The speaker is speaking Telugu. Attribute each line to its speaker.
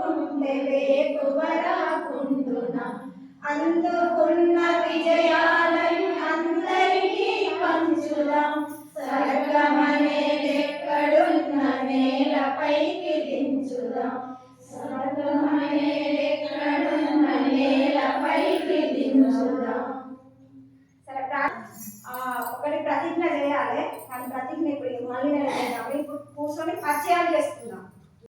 Speaker 1: ఉంటే వేకువరాకుండున అందుకున్న విజయాలను అందరికీ పంచుదాం స్వర్గమనేదెక్కడున్న నేలపైకి దించుదాం స్వర్గమనేదెక్కడున్న నేలపైకి దించుదాం. ఒకటి ప్రతిజ్ఞ చేయాలి కానీ ప్రతిజ్ఞ ఇప్పుడు మళ్ళీ ఇప్పుడు కూర్చొని పరిచయాలు చేసుకుందాం.